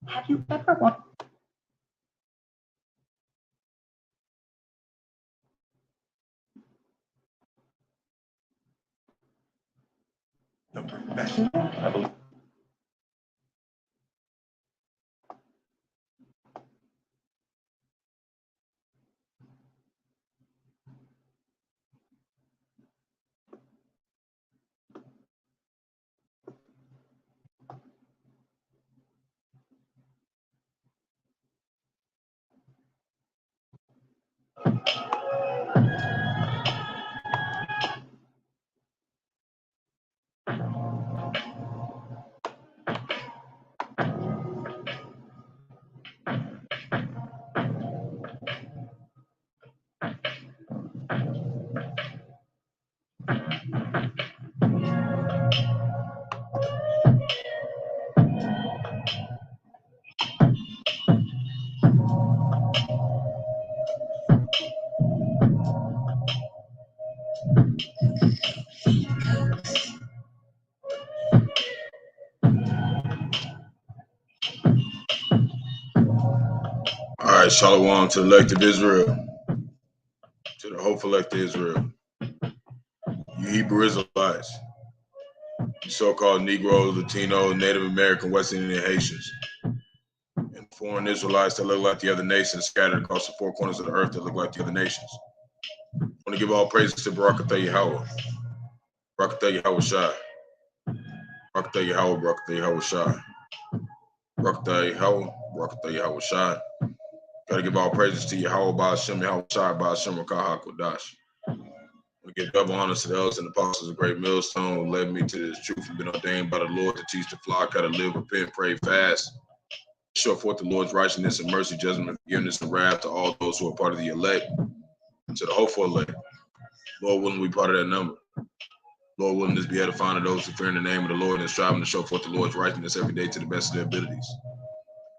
Have you ever wanted? I believe. All right, Shalom to the elect of Israel, to the hopeful elect of Israel, you Hebrew Israelites, you so-called Negroes, Latino, Native American, West Indian, Haitians, and foreign Israelites that look like the other nations scattered across the four corners of the earth that look like the other nations. I want to give all praises to Barak Yahawah, Barak Yahawashi, Barak Yahawah, Barak Yahawashi, Barak Yahawah, Barak Yahawashi. Got to give all praises to Yahawah, Bahasham, Yahawashi, Bahasham, Qadash. We give double honors to the elders and apostles of Great Millstone who led me to this truth and been ordained by the Lord to teach the flock how to live, repent, pray, fast, show forth the Lord's righteousness and mercy, judgment, forgiveness, and wrath to all those who are part of the elect, and to the hopeful elect. Lord willing, we part of that number. Lord willing, this be edifying to those who fear in the name of the Lord and striving to show forth the Lord's righteousness every day to the best of their abilities.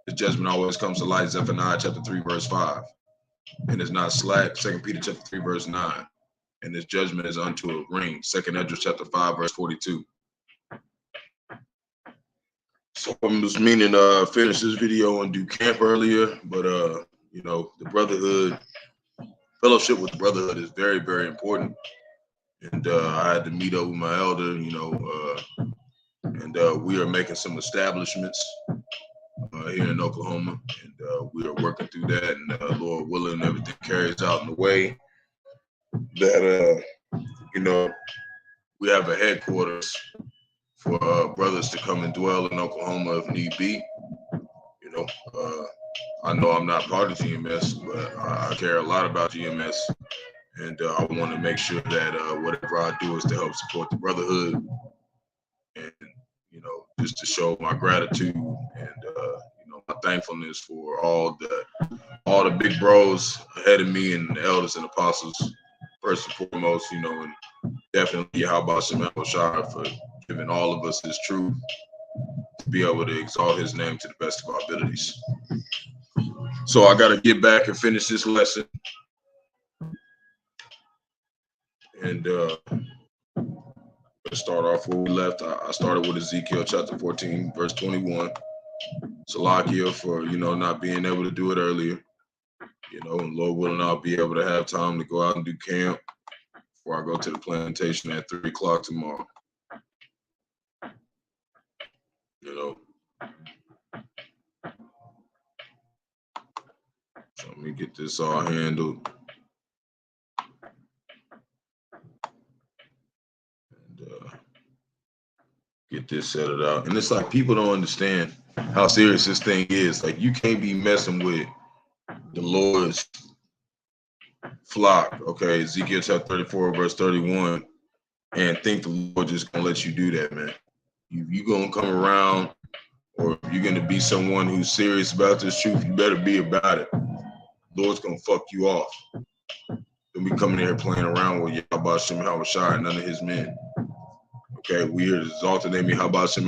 This judgment always comes to light, Zephaniah chapter 3, verse 5. And it's not slack, 2 Peter chapter 3, verse 9. And this judgment is unto a ring, 2 Ezra chapter 5, verse 42. So I was meaning to finish this video and do camp earlier, but you know, the brotherhood, fellowship with the brotherhood is very, very important. And I had to meet up with my elder, you know, and we are making some establishments here in Oklahoma, and we are working through that, and Lord willing, everything carries out in the way that, you know, we have a headquarters for brothers to come and dwell in Oklahoma if need be. You know, I know I'm not part of GMS, but I care a lot about GMS, and I want to make sure that whatever I do is to help support the brotherhood, and you know, just to show my gratitude and you know, my thankfulness for all the big bros ahead of me and the elders and apostles, first and foremost, you know, and definitely Yahawashi for giving all of us his truth to be able to exalt his name to the best of our abilities. So I got to get back and finish this lesson. And let's start off where we left. I started with Ezekiel chapter 14, verse 21. Salakia for, you know, not being able to do it earlier. You know, and Lord willing, I'll be able to have time to go out and do camp before I go to the plantation at 3 o'clock tomorrow. You know. So let me get this all handled. And get this set it out. And it's like people don't understand how serious this thing is. Like, you can't be messing with the Lord's flock, okay? Ezekiel chapter 34, verse 31, and think the Lord just gonna let you do that, man. You gonna come around, or if you're gonna be someone who's serious about this truth, you better be about it. Lord's gonna fuck you off. Don't be coming in here playing around with Yahawashi and none of his men. Okay, we are exalted name Yahawashi.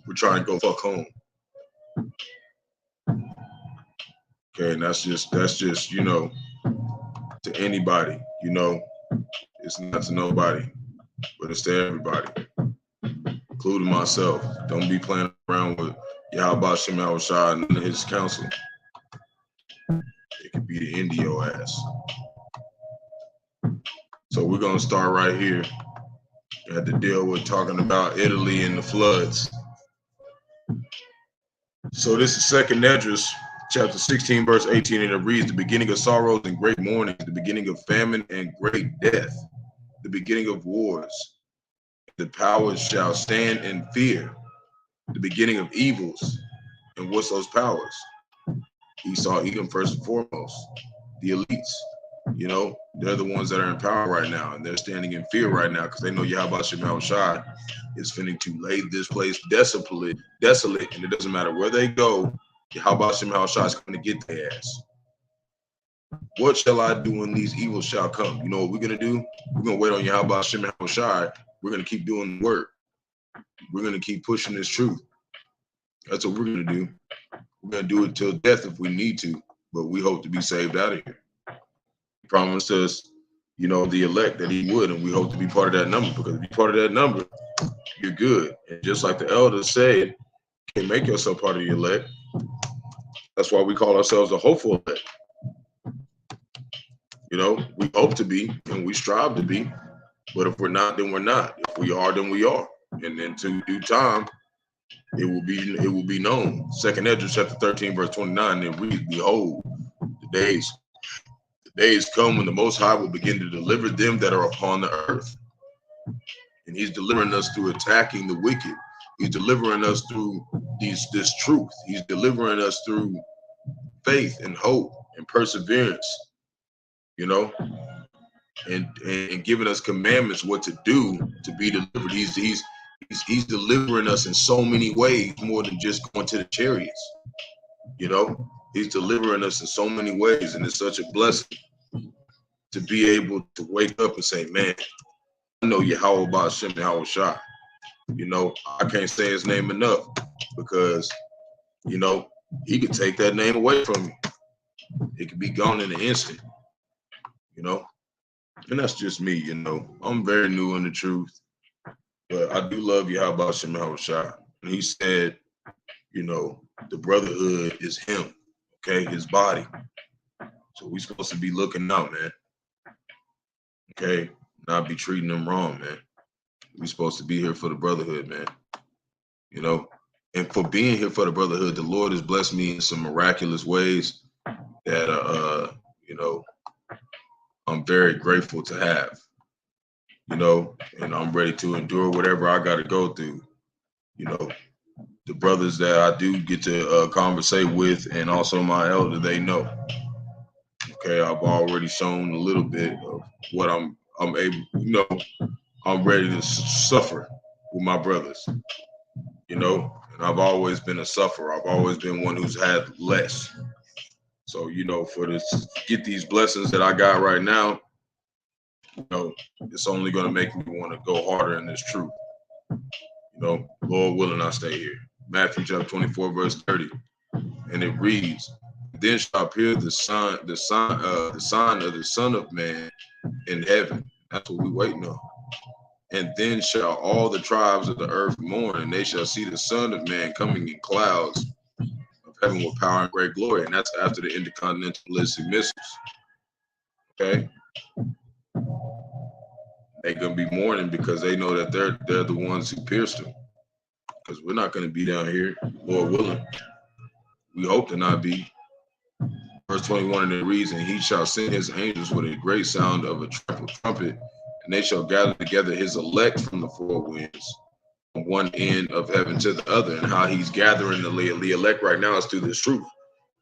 We're trying to go fuck home. Okay, and that's just, you know, to anybody, you know, it's not to nobody, but it's to everybody, including myself. Don't be playing around with Yahawashi and his counsel. It could be the end of your ass. So we're gonna start right here. We had to deal with talking about Italy and the floods. So this is Second Esdras, chapter 16, verse 18, and it reads, the beginning of sorrows and great mourning, the beginning of famine and great death, the beginning of wars. The powers shall stand in fear, the beginning of evils. And what's those powers? Esau, Edom, first and foremost. The elites, you know, they're the ones that are in power right now, and they're standing in fear right now because they know Yahawashi is finna to lay this place desolate, and it doesn't matter where they go, Yahawashi is going to get their ass. What shall I do when these evils shall come? You know what we're going to do? We're going to wait on Yahawashi. We're going to keep doing the work. We're going to keep pushing this truth. That's what we're going to do. We're going to do it till death if we need to, but we hope to be saved out of here. He promised us, you know, the elect that he would, and we hope to be part of that number, because if you're part of that number, you're good. And just like the elders said, you can't make yourself part of the elect. That's why we call ourselves the hopeful elect. You know, we hope to be and we strive to be, but if we're not, then we're not. If we are, then we are. And then to due time, it will be known. Second Esdras chapter 13, verse 29, it reads, behold, the days come when the Most High will begin to deliver them that are upon the earth. And he's delivering us through attacking the wicked. He's delivering us through this truth. He's delivering us through faith and hope and perseverance, you know, and giving us commandments what to do to be delivered. He's delivering us in so many ways, more than just going to the chariots. You know, he's delivering us in so many ways, and it's such a blessing to be able to wake up and say, man, I know Yahawah Bahasham Yahawashi. You know, I can't say his name enough, because, you know, he could take that name away from me. It could be gone in an instant, you know. And that's just me, you know. I'm very new in the truth, but I do love Yahawah Bahasham Yahawashi. And he said, you know, the brotherhood is him, okay, his body. So we're supposed to be looking out, man. Okay, not be treating them wrong, man. We're supposed to be here for the brotherhood, man. You know, and for being here for the brotherhood, the Lord has blessed me in some miraculous ways that, you know, I'm very grateful to have, you know, and I'm ready to endure whatever I got to go through. You know, the brothers that I do get to conversate with, and also my elder, they know. Okay, I've already shown a little bit of what I'm able, you know, I'm ready to suffer with my brothers, you know, and I've always been a sufferer. I've always been one who's had less. So, you know, for this, get these blessings that I got right now, you know, it's only going to make me want to go harder in this truth. You know, Lord willing, I stay here. Matthew chapter 24, verse 30. And it reads, then shall appear the sign of the Son of Man in heaven. That's what we're waiting on. And then shall all the tribes of the earth mourn, and they shall see the Son of Man coming in clouds of heaven with power and great glory. And that's after the intercontinental ballistic missiles. Okay? They're gonna be mourning because they know that they're the ones who pierced him. Because we're not gonna be down here, Lord willing. We hope to not be. Verse 21, and it reads, and he shall send his angels with a great sound of a trumpet, and they shall gather together his elect from the four winds, from one end of heaven to the other. And how he's gathering the elect right now is through this truth.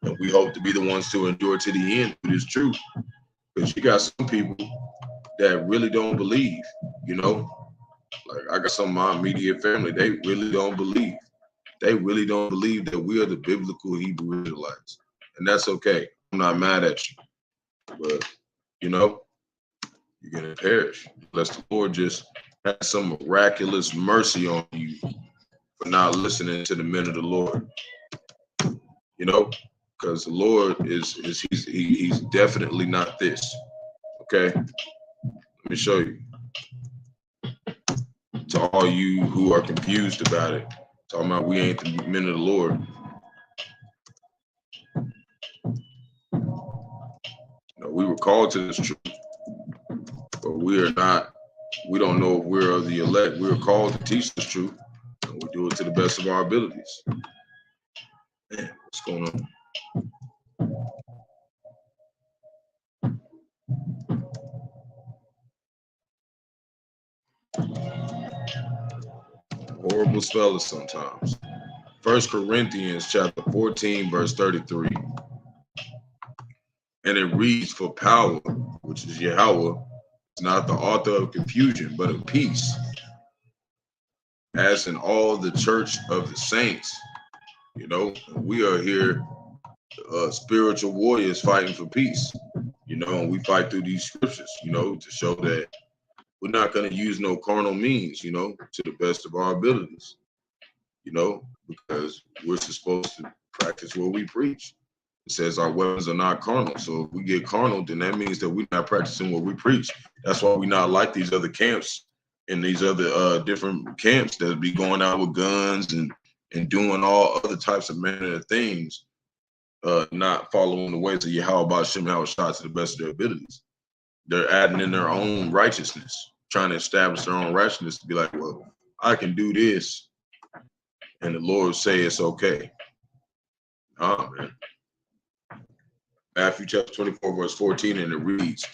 And we hope to be the ones to endure to the end through this truth. Because you got some people that really don't believe, you know. Like I got some of my immediate family, they really don't believe. They really don't believe that we are the biblical Hebrew Israelites. And that's okay. I'm not mad at you. But, you know, you're going to perish unless the Lord just has some miraculous mercy on you for not listening to the men of the Lord. You know, because the Lord he's definitely not this. Okay? Let me show you. To all you who are confused about it, Talking about we ain't the men of the Lord. No, we were called to this truth, but we are not. We don't know if we're of the elect. We are called to teach this truth, and we do it to the best of our abilities. Man, what's going on? Horrible spellers sometimes. 1 Corinthians chapter 14, verse 33. And it reads, for power, which is Yahawah, is not the author of confusion, but of peace, as in all the church of the saints. You know, we are here, spiritual warriors fighting for peace. You know, and we fight through these scriptures, you know, to show that we're not going to use no carnal means, you know, to the best of our abilities, you know, because we're supposed to practice what we preach. It says our weapons are not carnal. So if we get carnal, then that means that we're not practicing what we preach. That's why we're not like these other camps and these other different camps that be going out with guns and doing all other types of manner of things, not following the ways of Yahawah, Bahasham, Yahawashi to the best of their abilities. They're adding in their own righteousness, trying to establish their own righteousness to be like, well, I can do this, and the Lord say it's okay. Nah, man. Matthew chapter 24, verse 14, and it reads,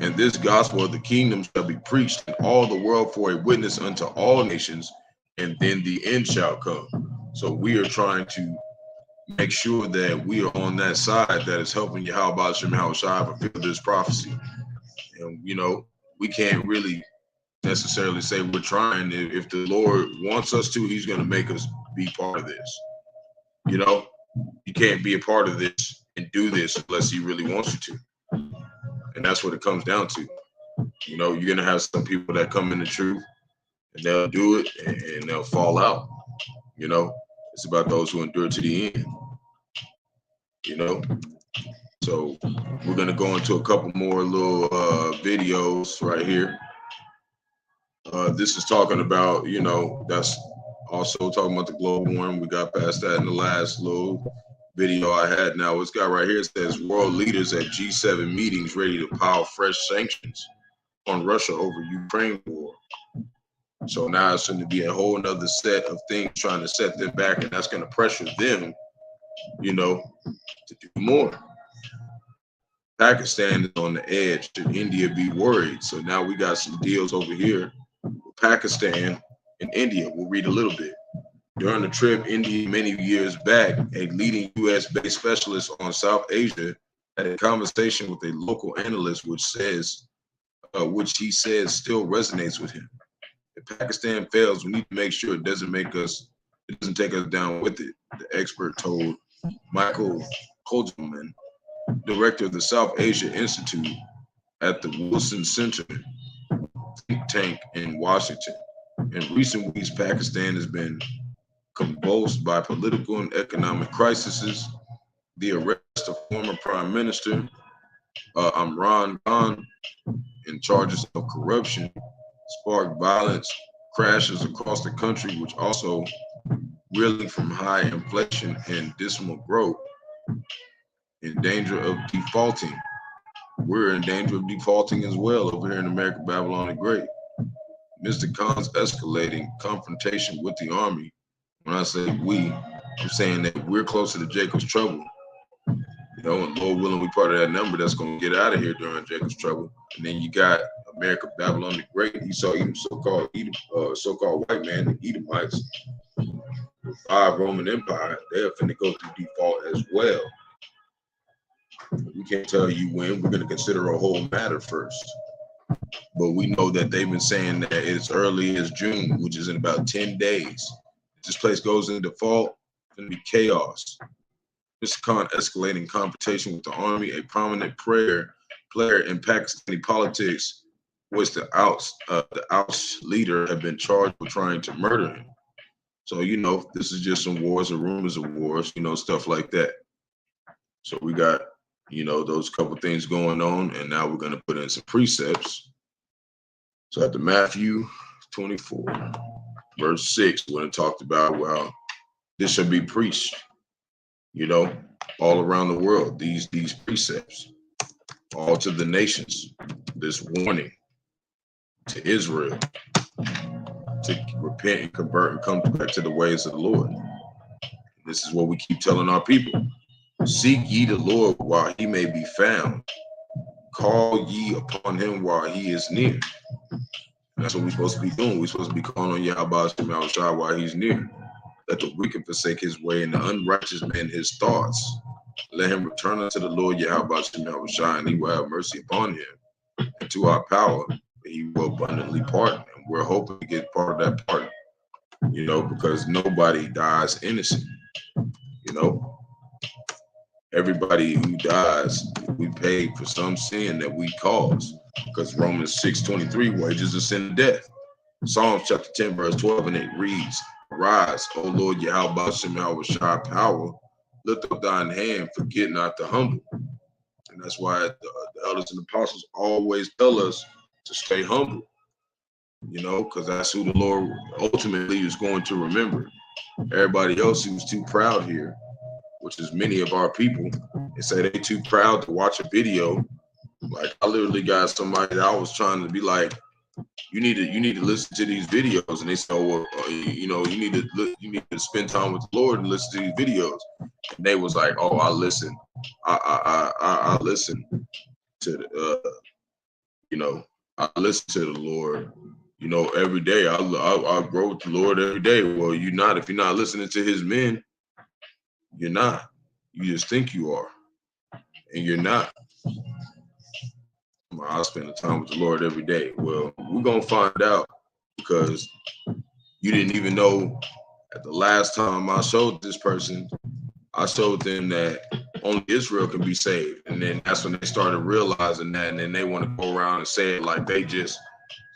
and this gospel of the kingdom shall be preached in all the world for a witness unto all nations, and then the end shall come. So we are trying to make sure that we are on that side that is helping Yahawah, Bahasham, Yahawashi fulfill this prophecy. And, you know, we can't really necessarily say we're trying. If the Lord wants us to, he's going to make us be part of this. You know, you can't be a part of this and do this unless he really wants you to. And that's what it comes down to. You know, you're going to have some people that come in the truth and they'll do it and they'll fall out. You know, it's about those who endure to the end. You know, so we're going to go into a couple more little videos right here. This is talking about, you know, that's also talking about the global warming. We got past that in the last little video I had. Now it's got right here, it says world leaders at G7 meetings ready to pile fresh sanctions on Russia over Ukraine war. So now it's going to be a whole nother set of things trying to set them back, and that's going to pressure them, you know, to do more. Pakistan is on the edge. Should India be worried? So now we got some deals over here with Pakistan and India. We'll read a little bit. During the trip, India many years back, a leading U.S.-based specialist on South Asia had a conversation with a local analyst, which he says still resonates with him. If Pakistan fails, we need to make sure it doesn't take us down with it, the expert told Michael Kogelman, director of the South Asia Institute at the Wilson Center think tank in Washington. In recent weeks, Pakistan has been convulsed by political and economic crises. The arrest of former Prime Minister Imran Khan and charges of corruption sparked violence crashes across the country, which also reeling from high inflation and dismal growth, in danger of defaulting. We're in danger of defaulting as well over here in America, Babylon the Great. Mr. Khan's escalating confrontation with the army. When I say we, I'm saying that we're closer to Jacob's trouble. You know, and Lord willing, we part of that number that's going to get out of here during Jacob's trouble. And then you got America, Babylon the Great. He saw even so-called white man, the Edomites, the 5 Roman Empire. They're finna go through default as well. We can't tell you when. We're going to consider a whole matter first. But we know that they've been saying that as early as June, which is in about 10 days. If this place goes into default, it's going to be chaos. Mr. Khan escalating confrontation with the army. A prominent player in Pakistani politics was the oust leader have been charged with trying to murder him. So, you know, this is just some wars or rumors of wars, you know, stuff like that. So we got, you know, those couple things going on, and now we're going to put in some precepts. So at the Matthew 24, verse 6, when it talked about, well, this shall be preached, you know, all around the world. These precepts, all to the nations. This warning to Israel to repent and convert and come back to the ways of the Lord. This is what we keep telling our people. Seek ye the Lord while he may be found. Call ye upon him while he is near. And that's what we're supposed to be doing. We're supposed to be calling on Yahawashi while he's near. Let the wicked forsake his way and the unrighteous man his thoughts. Let him return unto the Lord Yahawashi, and he will have mercy upon him. And to our power, he will abundantly pardon. And we're hoping to get part of that pardon, you know, because nobody dies innocent, you know. Everybody who dies, we pay for some sin that we cause, because Romans 6:23, wages of sin, death. Psalms chapter 10, verse 12, and it reads, Arise, O Lord Yahawah, power, lift up thine hand, forget not the humble. And that's why the elders and apostles always tell us to stay humble, you know, because that's who the Lord ultimately is going to remember. Everybody else who's too proud here, which is many of our people, they say they too proud to watch a video. Like, I literally got somebody that I was trying to be like, you need to listen to these videos, and they say, oh, well, you know, you need to spend time with the Lord and listen to these videos. And they was like, oh, I listen to the, you know, I listen to the Lord, you know, every day. I grow with the Lord every day. Well, you're not. If you're not listening to his men, you're not. You just think you are, and you're not. I spend the time with the Lord every day. Well, we're gonna find out, because you didn't even know. At the last time I showed this person, I showed them that only Israel can be saved, and then that's when they started realizing that, and then they want to go around and say it like they just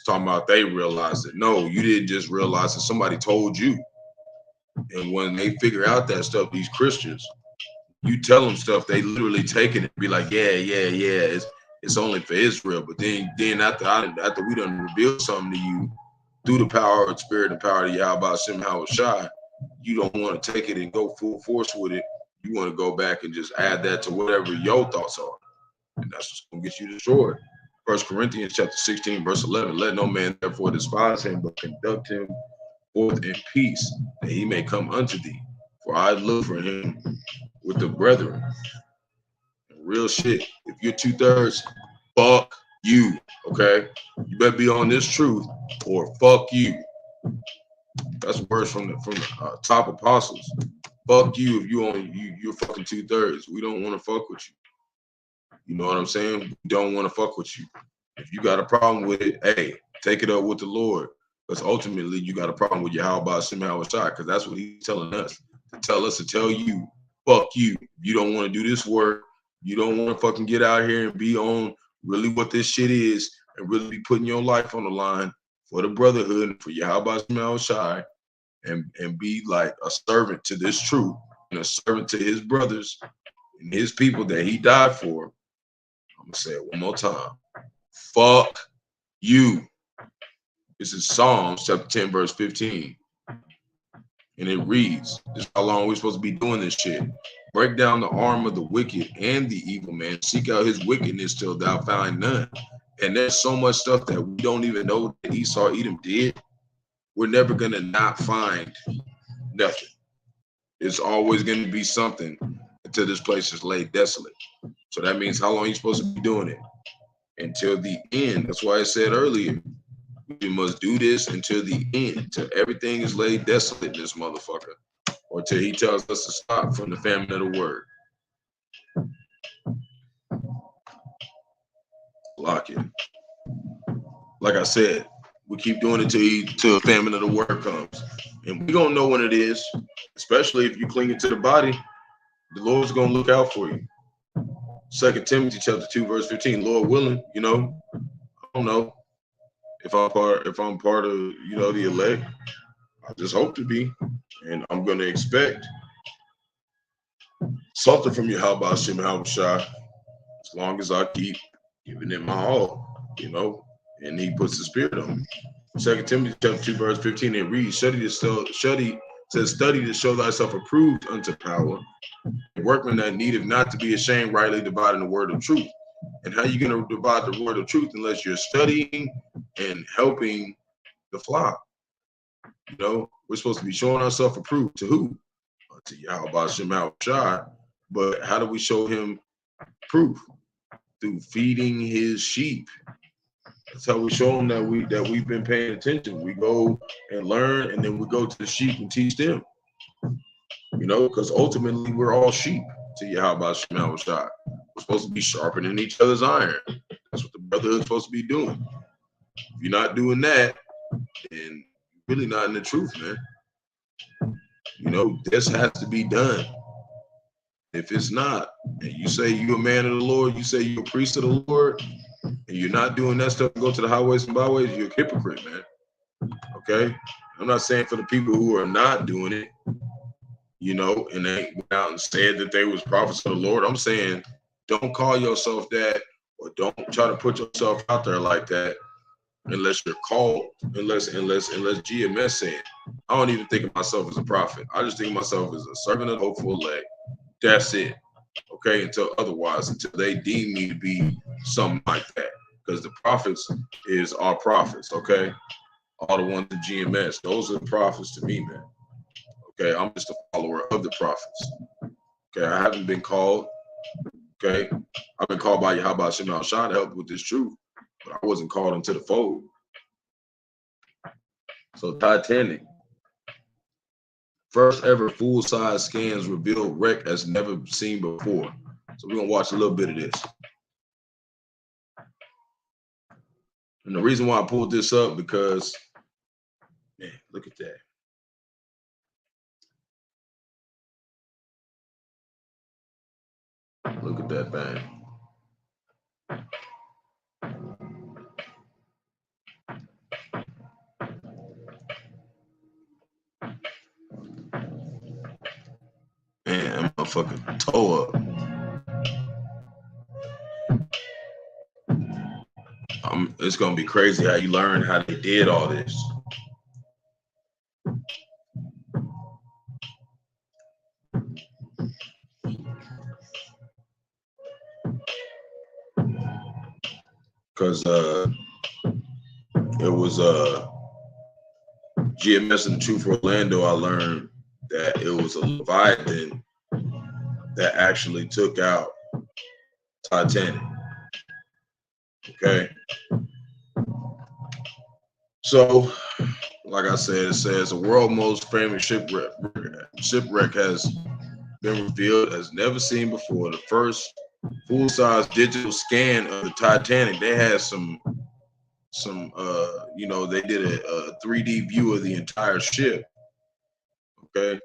talking about they realized it. No, you didn't just realize it. Somebody told you. And when they figure out that stuff, these Christians, you tell them stuff, they literally take it and be like, yeah, it's only for Israel. But then after we done revealed something to you through the power of the Spirit and power of Yahawashi, you don't want to take it and go full force with it. You want to go back and just add that to whatever your thoughts are. And that's what's going to get you destroyed. 1 Corinthians chapter 16, verse 11, let no man therefore despise him, but conduct him forth in peace, that he may come unto thee. For I look for him with the brethren. Real shit. If you're 2/3, fuck you. Okay, you better be on this truth, or fuck you. That's words from the top apostles. Fuck you if you're fucking 2/3. We don't want to fuck with you. You know what I'm saying? We don't want to fuck with you. If you got a problem with it, hey, take it up with the Lord. Because ultimately you got a problem with Yahawashi, because that's what he's telling us. To tell you, fuck you. You don't want to do this work. You don't want to fucking get out here and be on really what this shit is, and really be putting your life on the line for the brotherhood and for Yahawashi, and be like a servant to this truth and a servant to his brothers and his people that he died for. I'm gonna say it one more time. Fuck you. This is Psalms chapter 10, verse 15. And it reads, this is how long we're supposed to be doing this shit. Break down the arm of the wicked and the evil man. Seek out his wickedness till thou find none. And there's so much stuff that we don't even know that Esau Edom did. We're never going to not find nothing. It's always going to be something until this place is laid desolate. So that means how long are you supposed to be doing it? Until the end. That's why I said earlier, we must do this until the end, till everything is laid desolate in this motherfucker, or till he tells us to stop from the famine of the word. Lock it. Like I said, we keep doing it till the famine of the word comes. And we don't know when it is, especially if you cling to the body. The Lord's going to look out for you. 2 Timothy chapter 2, verse 15, Lord willing, you know, I don't know if I'm part of, you know, the elect. I just hope to be. And I'm going to expect something from Yahawashi, as long as I keep giving it my all, you know, and he puts the spirit on me. 2 Timothy chapter 2, verse 15, it reads, study says, study to show thyself approved unto power, a workman that needeth not to be ashamed, rightly dividing the word of truth. And how you going to divide the word of truth unless you're studying and helping the flock? You know, we're supposed to be showing ourselves approved to who? To Yahawashi. But how do we show him proof? Through feeding his sheep. That's how we show them that we've been paying attention. We go and learn, and then we go to the sheep and teach them. You know, because ultimately we're all sheep to Yahawashi. We're supposed to be sharpening each other's iron. That's what the brotherhood's supposed to be doing. If you're not doing that, then you're really not in the truth, man. You know, this has to be done. If it's not, and you say you're a man of the Lord, you say you're a priest of the Lord, and you're not doing that stuff to go to the highways and byways, you're a hypocrite, man. Okay? I'm not saying for the people who are not doing it, you know, and they went out and said that they was prophets of the Lord. I'm saying don't call yourself that, or don't try to put yourself out there like that unless you're called, unless GMS said. I don't even think of myself as a prophet. I just think of myself as a servant of the hopeful elect. That's it. Okay, until they deem me to be something like that. Because the prophets is our prophets, okay? All the ones in GMS, those are the prophets to me, man. Okay, I'm just a follower of the prophets. Okay, I haven't been called. Okay, I've been called by Yahawashi to help with this truth, but I wasn't called into the fold. So Titanic. First ever full-size scans reveal wreck as never seen before. So we're gonna watch a little bit of this. And the reason why I pulled this up because, man, look at that. Look at that thing. Man, that motherfucker toe up. It's gonna be crazy how you learn how they did all this. Because it was GMS and the Truth Orlando. I learned that it was a Leviathan that actually took out Titanic. Okay. So, like I said, it says the world's most famous shipwreck has been revealed as never seen before. The first full-size digital scan of the Titanic. They had some you know, they did a 3D view of the entire ship. Okay,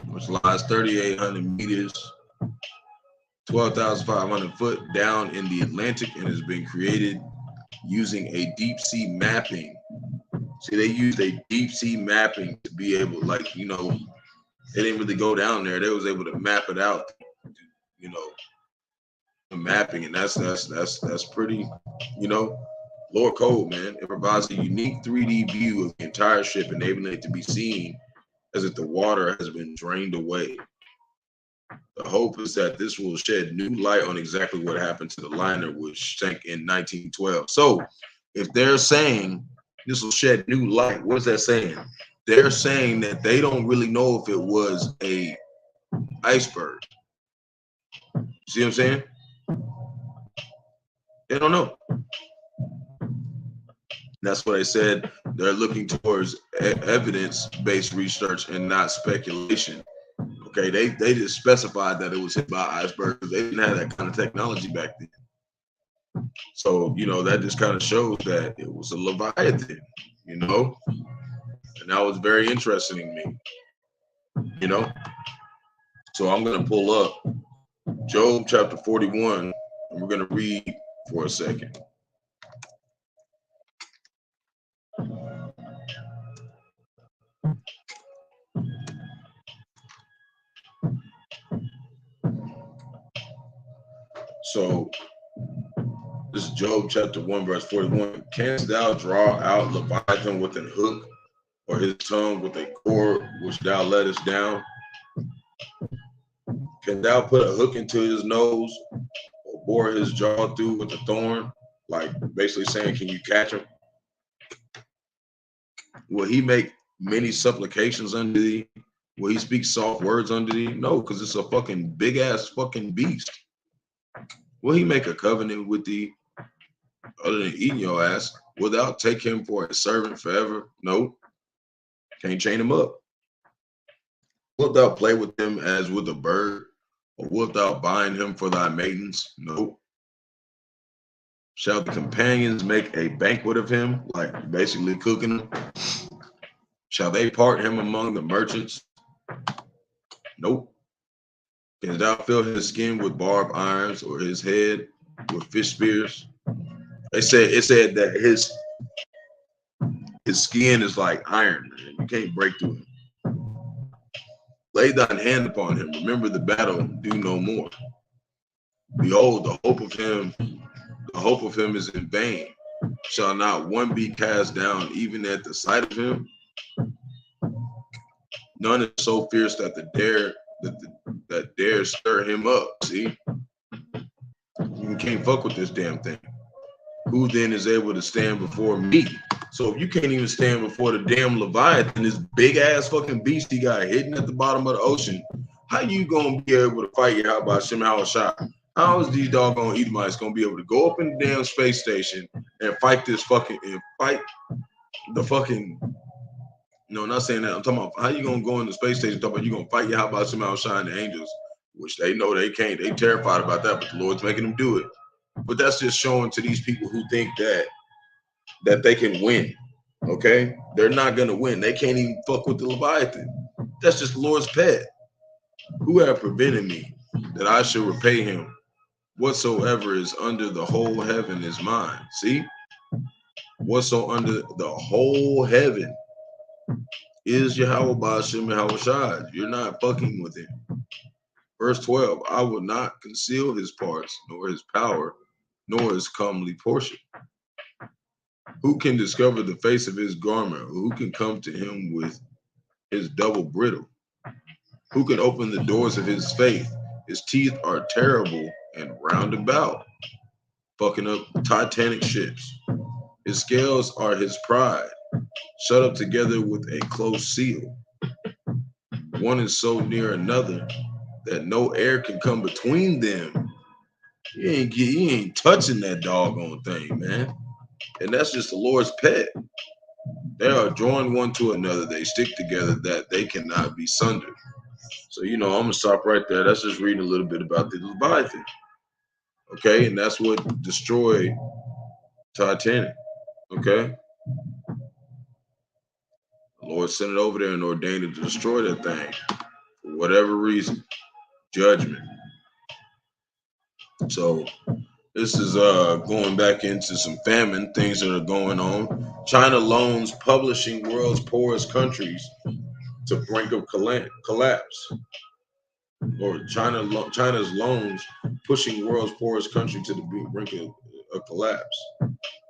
which lies 3,800 meters, 12,500 foot down in the Atlantic, and has been created using a deep sea mapping. See, they used a deep sea mapping to be able, like, you know, they didn't really go down there. They was able to map it out, you know, the mapping, and that's pretty, you know, Lord Code, man. It provides a unique 3D view of the entire ship, enabling it to be seen as if the water has been drained away. The hope is that this will shed new light on exactly what happened to the liner, which sank in 1912. So if they're saying this will shed new light, what's that saying? They're saying that they don't really know if it was a iceberg. See what I'm saying? They don't know. That's what I said. They're looking towards evidence-based research and not speculation. Okay, they just specified that it was hit by icebergs. They didn't have that kind of technology back then. So, you know, that just kind of shows that it was a Leviathan, you know? And that was very interesting to me, you know? So I'm going to pull up Job chapter 41, and we're going to read for a second. So this is Job chapter 1, verse 41. Canst thou draw out Leviathan with an hook, or his tongue with a cord which thou lettest down? Can thou put a hook into his nose or bore his jaw through with a thorn? Like basically saying, can you catch him? Will he make many supplications unto thee? Will he speak soft words unto thee? No, because it's a fucking big ass fucking beast. Will he make a covenant with thee other than eating your ass? Will thou take him for a servant forever? No. Can't chain him up. Wilt thou play with him as with a bird? Or wilt thou bind him for thy maidens? No. Shall the companions make a banquet of him, like basically cooking him? Shall they part him among the merchants? Nope. Can thou fill his skin with barbed irons or his head with fish spears? It said that his skin is like iron, man. You can't break through him. Lay thine hand upon him. Remember the battle, do no more. Behold, the hope of him is in vain. Shall not one be cast down even at the sight of him? None is so fierce that dare stir him up. See? You can't fuck with this damn thing. Who then is able to stand before me? So if you can't even stand before the damn Leviathan, this big ass fucking beast he got hidden at the bottom of the ocean, how you gonna be able to fight Bahasham Yahawashi? How is these doggone Edomites gonna be able to go up in the damn space station and fight the fucking no, not saying that. I'm talking about how you gonna go in the space station, talking about you gonna fight Bahasham Yahawashi and the angels, which they know they can't. They terrified about that, but the Lord's making them do it. But that's just showing to these people who think that they can win. Okay, they're not gonna win. They can't even fuck with the Leviathan. That's just the Lord's pet. Who have prevented me that I should repay him? Whatsoever is under the whole heaven is mine. See, whatso under the whole heaven is Yahawah Bahasham Yahawashi. You're not fucking with him. Verse 12, I will not conceal his parts, nor his power, nor his comely portion. Who can discover the face of his garment? Or who can come to him with his double bridle? Who can open the doors of his faith? His teeth are terrible and round about, fucking up Titanic ships. His scales are his pride, shut up together with a close seal. One is so near another that no air can come between them. You ain't touching that doggone thing, man. And that's just the Lord's pet. They are joined one to another. They stick together that they cannot be sundered. So, I'm going to stop right there. That's just reading a little bit about the Leviathan. Okay, and that's what destroyed Titanic. Okay. The Lord sent it over there and ordained it to destroy that thing for whatever reason. Judgment. So this is going back into some famine things that are going on. China loans publishing world's poorest countries to brink of collapse. Or China's loans pushing world's poorest country to the brink of collapse.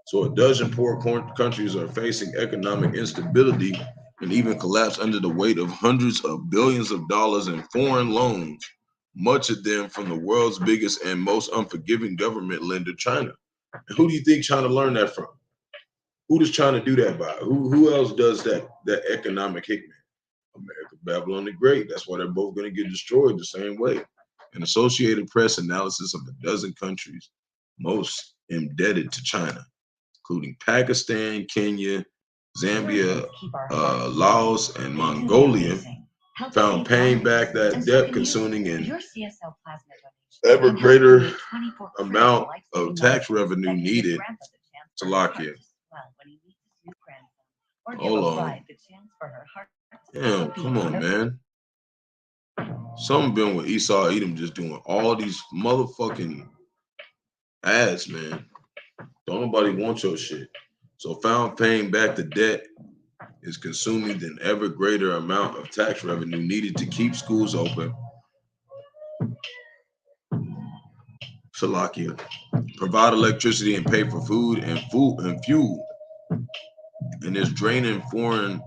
So a dozen poor countries are facing economic instability and even collapse under the weight of hundreds of billions of dollars in foreign loans, much of them from the world's biggest and most unforgiving government lender, China. And who do you think China learned that from? Who does China do that by? Who else does that economic hickman? America, Babylon the Great. That's why they're both going to get destroyed the same way. An Associated Press analysis of a dozen countries most indebted to China, including Pakistan, Kenya, Zambia, Laos, and Mongolia, found paying back that debt consuming an ever greater amount of tax revenue needed to lock in. Hold on. Damn, come on, man. Something been with Esau Edom just doing all these motherfucking ads, man. Don't nobody want your shit. So found paying back the debt is consuming an ever greater amount of tax revenue needed to keep schools open. Salakia. Provide electricity and pay for food and fuel. And is draining foreign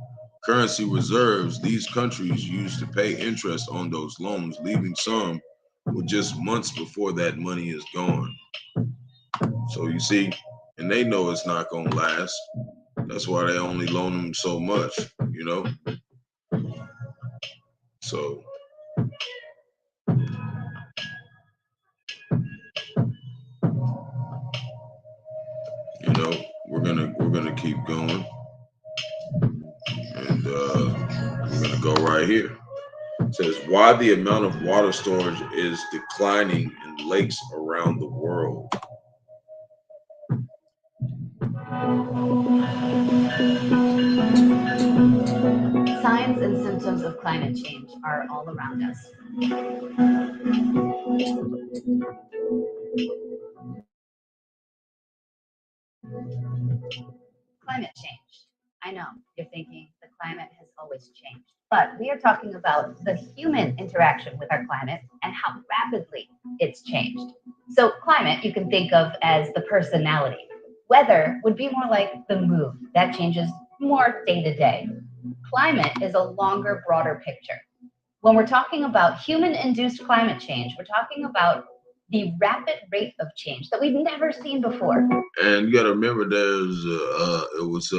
currency reserves these countries use to pay interest on those loans, leaving some with just months before that money is gone. So you see, and they know it's not going to last. That's why they only loan them so much, you know? So, you know, we're gonna keep going. And we're gonna go right here. It says why the amount of water storage is declining in lakes around the world. Signs and symptoms of climate change are all around us. Climate change. I know you're thinking the climate has always changed, but we are talking about the human interaction with our climate and how rapidly it's changed. So climate you can think of as the personality. Weather would be more like the mood that changes more day to day. Climate is a longer, broader picture. When we're talking about human-induced climate change, we're talking about the rapid rate of change that we've never seen before. And you got to remember, it was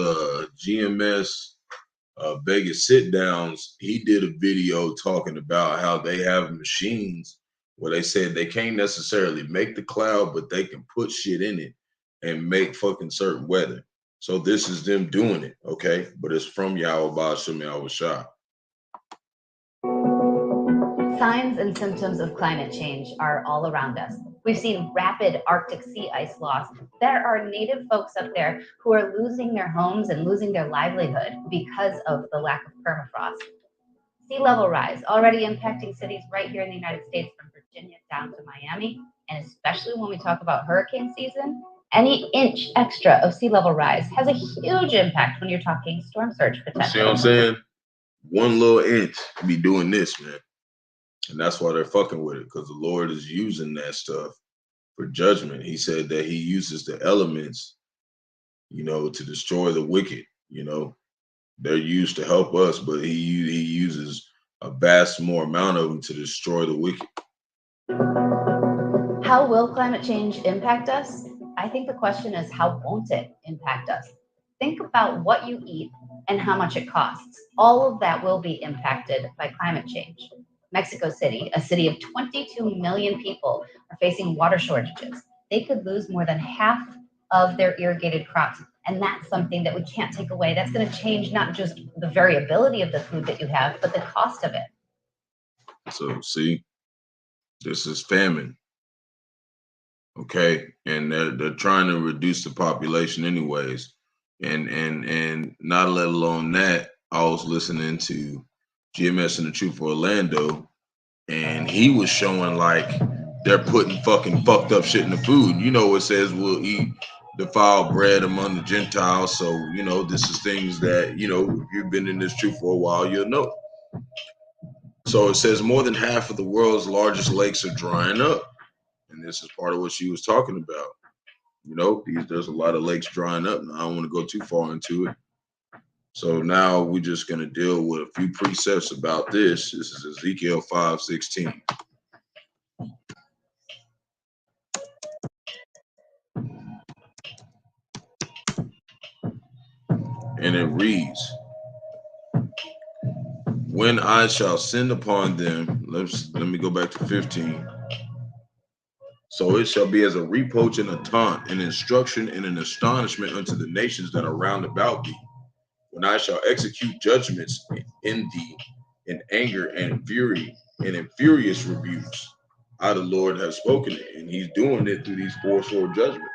GMS Vegas sit downs. He did a video talking about how they have machines where they said they can't necessarily make the cloud, but they can put shit in it and make fucking certain weather. So this is them doing it, okay? But it's from Yahawah, Bahasham, Yahawashi. Signs and symptoms of climate change are all around us. We've seen rapid Arctic sea ice loss. There are native folks up there who are losing their homes and losing their livelihood because of the lack of permafrost. Sea level rise already impacting cities right here in the United States from Virginia down to Miami. And especially when we talk about hurricane season, any inch extra of sea level rise has a huge impact when you're talking storm surge potential. See what I'm saying? One little inch be doing this, man. And that's why they're fucking with it, because the Lord is using that stuff for judgment. He said that he uses the elements, you know, to destroy the wicked. You know, they're used to help us, but he uses a vast more amount of them to destroy the wicked. How will climate change impact us? I think the question is, how won't it impact us? Think about what you eat and how much it costs. All of that will be impacted by climate change. Mexico City, a city of 22 million people, are facing water shortages. They could lose more than half of their irrigated crops. And that's something that we can't take away. That's going to change not just the variability of the food that you have, but the cost of it. So, see, this is famine. Okay. And they're trying to reduce the population anyways. And not let alone that, I was listening to GMS and the Truth for Orlando, and he was showing like they're putting fucking fucked up shit in the food. You know, it says we'll eat defiled bread among the Gentiles. So, you know, this is things that, you know, if you've been in this truth for a while, you'll know. So it says more than half of the world's largest lakes are drying up. And this is part of what she was talking about. You know, there's a lot of lakes drying up. Now, I don't want to go too far into it. So now we're just going to deal with a few precepts about this. This is Ezekiel 5:16. And it reads, when I shall send upon them, let me go back to 15. So it shall be as a reproach and a taunt, an instruction and an astonishment unto the nations that are round about thee. When I shall execute judgments in thee in anger and in fury and in furious rebukes, I, the Lord, have spoken it. And he's doing it through these four sword judgments.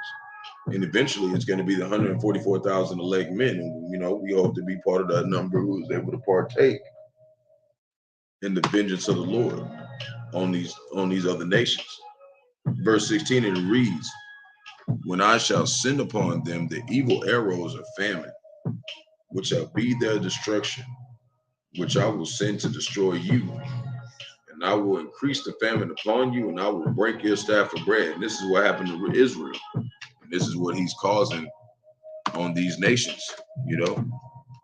And eventually it's going to be the 144,000 elect men. And, you know, we hope to be part of that number who is able to partake in the vengeance of the Lord on these other nations. Verse 16, it reads, when I shall send upon them the evil arrows of famine, which shall be their destruction, which I will send to destroy you. And I will increase the famine upon you, and I will break your staff of bread. And this is what happened to Israel. And this is what he's causing on these nations, you know.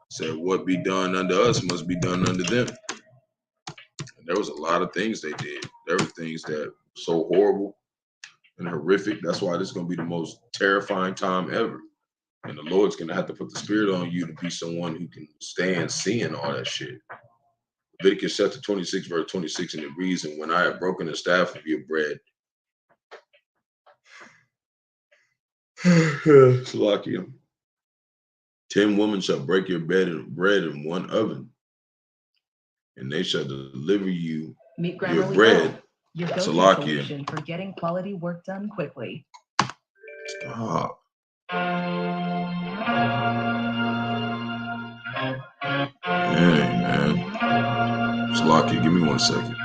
Said, what be done unto us must be done unto them. And there was a lot of things they did. There were things that were so horrible and horrific. That's why this is going to be the most terrifying time ever. And the Lord's going to have to put the spirit on you to be someone who can stand seeing all that shit. Leviticus chapter 26, verse 26, and it reads, and when I have broken the staff of your bread, Salakia, 10 women shall break your bread in one oven, and they shall deliver you your bread. Your go-to solution for getting quality work done quickly. Stop. Dang, man. Salakia, give me 1 second.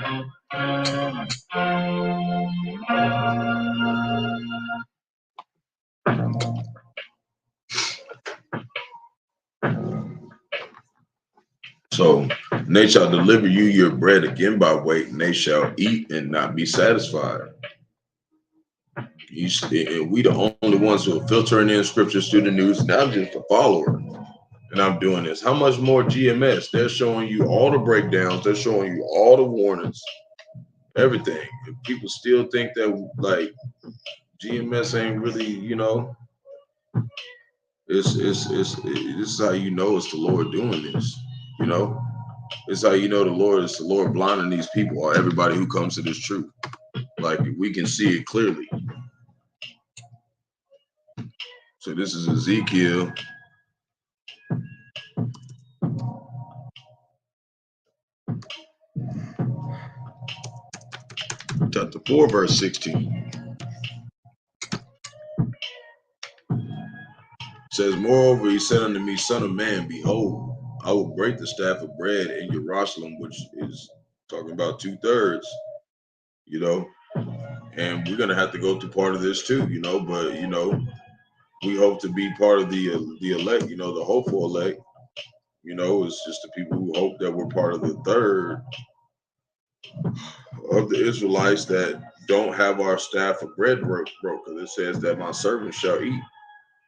So, and they shall deliver you your bread again by weight, and they shall eat and not be satisfied. We the only ones who are filtering in scriptures through the news, and I'm just a follower, and I'm doing this. How much more GMS? They're showing you all the breakdowns. They're showing you all the warnings, everything. And people still think that like GMS ain't really, you know. This is how you know it's the Lord doing this, you know. It's how you know the Lord blinding these people or everybody who comes to this truth. Like we can see it clearly. So this is Ezekiel chapter 4, verse 16. It says, moreover, he said unto me, son of man, behold, I will break the staff of bread in Jerusalem, which is talking about 2/3, you know, and we're gonna have to go through part of this too, you know, but you know, we hope to be part of the elect, you know, the hopeful elect, you know, it's just the people who hope that we're part of the third of the Israelites that don't have our staff of bread broke, because it says that my servants shall eat.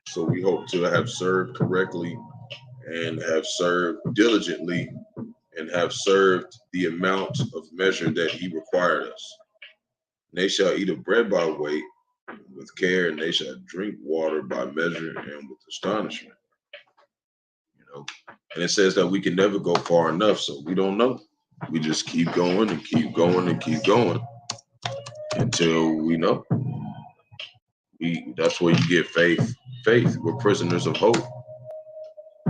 So we hope to have served correctly and have served diligently and have served the amount of measure that he required us. And they shall eat of bread by weight with care, and they shall drink water by measure and with astonishment. You know, and it says that we can never go far enough, so we don't know. We just keep going and keep going and keep going until we know. That's where you get faith. Faith. We're prisoners of hope.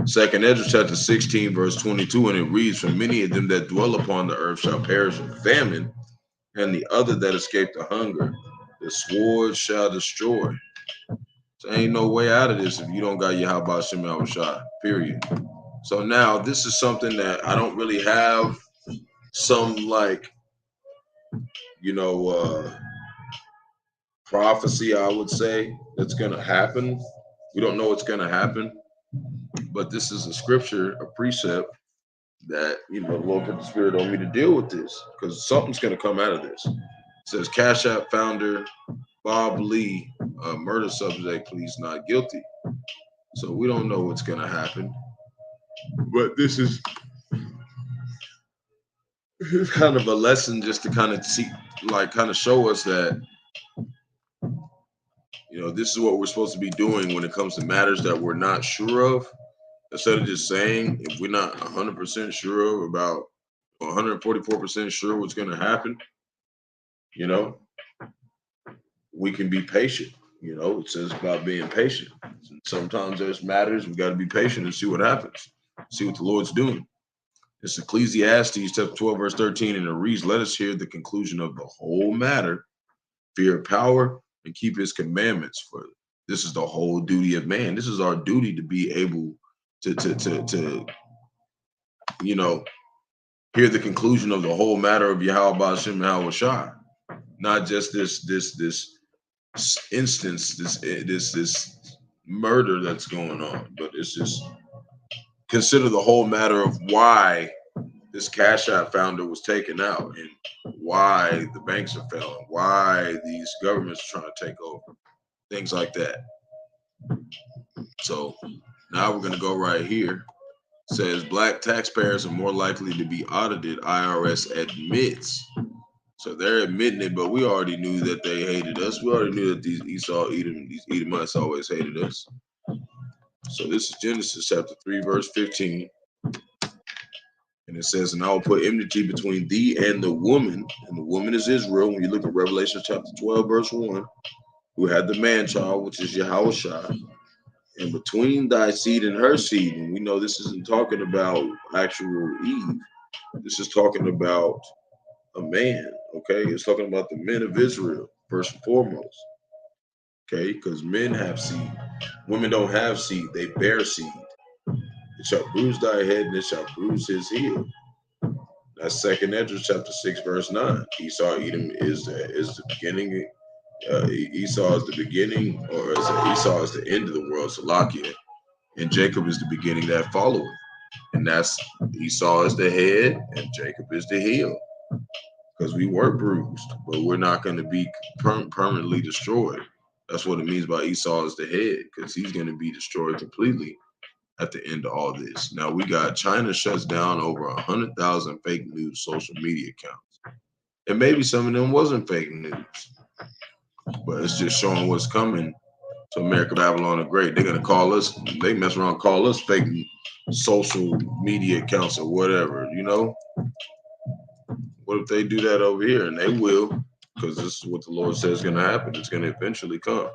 Second Ezra chapter 16, verse 22, and it reads, for many of them that dwell upon the earth shall perish with famine, and the other that escape the hunger, the sword shall destroy. So ain't no way out of this if you don't got Yahawashi, period. So now this is something that I don't really have some like, you know, prophecy, I would say, that's going to happen. We don't know what's going to happen, but this is a scripture, a precept that, you know, the Lord put the spirit on me to deal with this because something's going to come out of this. It says, Cash App founder Bob Lee, murder subject, please not guilty. So we don't know what's going to happen, but this is kind of a lesson just to kind of see, like, kind of show us that, you know, this is what we're supposed to be doing when it comes to matters that we're not sure of. Instead of just saying, if we're not 100% sure of about 144% sure what's going to happen, you know, we can be patient. You know, it says about being patient. Sometimes there's matters, we got to be patient and see what happens, see what the Lord's doing. It's Ecclesiastes chapter 12, verse 13, and it reads, let us hear the conclusion of the whole matter, fear power, and keep his commandments, for this is the whole duty of man. This is our duty to be able to you know, hear the conclusion of the whole matter of Yahawah, Bahasham, and Yahawashi. Not just this instance, this murder that's going on, but it's just consider the whole matter of why this Cash App founder was taken out and why the banks are failing, why these governments are trying to take over, things like that. So now we're going to go right here says black taxpayers are more likely to be audited, IRS admits. So they're admitting it, but we already knew that they hated us. We already knew that these these Edomites always hated us. So this is Genesis chapter 3, verse 15. And it says, and I will put enmity between thee and the woman is Israel. When you look at Revelation chapter 12, verse 1, who had the man child, which is Yahawashi, and between thy seed and her seed. And we know this isn't talking about actual Eve. This is talking about a man, okay? It's talking about the men of Israel, first and foremost, okay? Because men have seed. Women don't have seed. They bear seed. It shall bruise thy head, and it shall bruise his heel. That's 2nd Ezra chapter 6, verse 9. Esau, Edom is the beginning. Esau is the beginning, or Esau is the end of the world, Salakia. And Jacob is the beginning that followeth. And that's Esau is the head, and Jacob is the heel. Because we were bruised, but we're not going to be permanently destroyed. That's what it means by Esau is the head, because he's going to be destroyed completely at the end of all this. Now we got China shuts down over 100,000 fake news social media accounts. And maybe some of them wasn't fake news, but it's just showing what's coming to America, Babylon the Great. They're going to call us, they mess around, call us fake social media accounts or whatever, you know? What if they do that over here? And they will, because this is what the Lord says is going to happen. It's going to eventually come.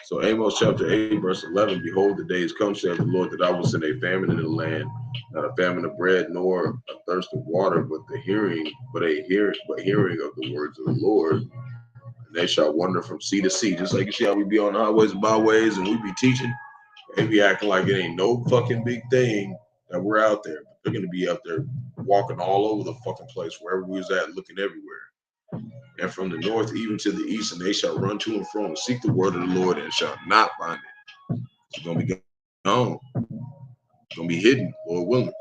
So Amos chapter 8, verse 11, behold, the days come, saith the Lord, that I will send a famine in the land, not a famine of bread, nor a thirst of water, but hearing of the words of the Lord. And they shall wander from sea to sea. Just like you see how we be on the highways and byways and we be teaching, they be acting like it ain't no fucking big thing that we're out there. But they're going to be out there walking all over the fucking place, wherever we was at, looking everywhere. And from the north even to the east, and they shall run to and fro and seek the word of the Lord and shall not find it. It's going to be gone. It's going to be hidden, Lord willing.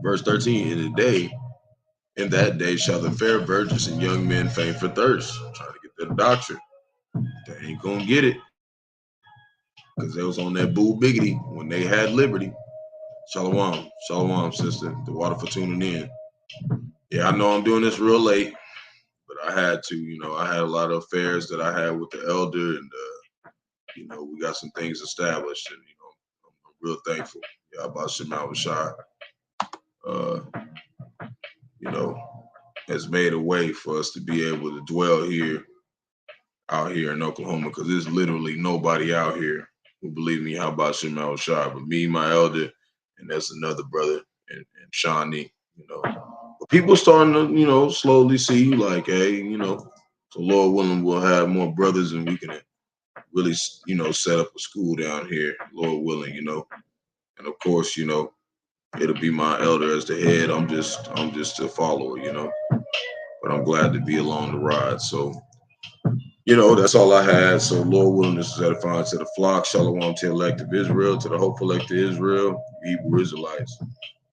Verse 13, in that day shall the fair virgins and young men faint for thirst. Trying to get their doctrine. They ain't going to get it. Because they was on that bull biggity when they had liberty. Shalom. Shalom, sister. The water for tuning in. Yeah, I know I'm doing this real late. But I had to, you know, I had a lot of affairs that I had with the elder, and you know, we got some things established, and you know, I'm real thankful. Yahawashi, you know, has made a way for us to be able to dwell out here in Oklahoma, because there's literally nobody out here who believe me. Yahawashi, but me, my elder, and there's another brother, and Shawnee, you know. But people starting to, you know, slowly see like, hey, you know. So Lord willing, we'll have more brothers, and we can really, you know, set up a school down here, Lord willing, you know. And of course, you know, it'll be my elder as the head. I'm just a follower, you know. But I'm glad to be along the ride. So, you know, that's all I had. So Lord willing, this is edifying to the flock. Shalom to elect of Israel, to the hopeful elect of Israel, Hebrew Israelites,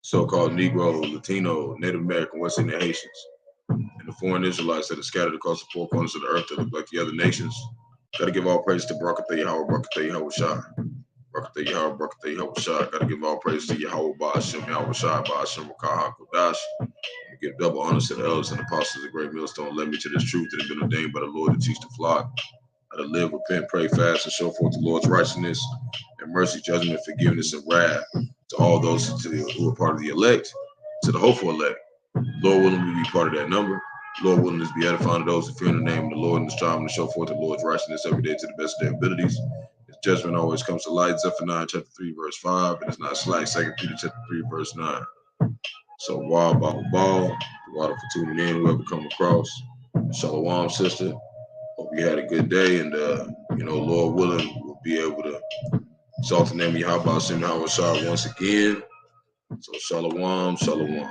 so-called Negro, Latino, Native American, West Indian Haitians, and the foreign Israelites that are scattered across the four corners of the earth that look like the other nations. Got to give all praise to Barak, Yahawah, Barak, Yahawashi. Barak, Yahawah, Barak, Yahawashi. Got to give all praise to Yahawah, Bahasham, Yahawashi, Bahasham, Qadash. Give double honors to the elders and apostles of great millstone. Led me to this truth that has been ordained by the Lord to teach the flock how to live, repent, pray, fast, and show forth the Lord's righteousness and mercy, judgment, forgiveness, and wrath to all those who are part of the elect, to the hopeful elect. Lord willing, we be part of that number. Lord willing, us be edifying to those who fear in the name of the Lord and striving to show forth the Lord's righteousness every day to the best of their abilities. His judgment always comes to light. Zephaniah chapter 3, verse 5. And it's not slack. 2 Peter chapter 3, verse 9. So, wow, ball, the water for tuning in, whoever come across. Shalom, sister. Hope you had a good day. And, you know, Lord willing, we'll be able to exalt the name of Yahawashi once again. So, shalom, shalom.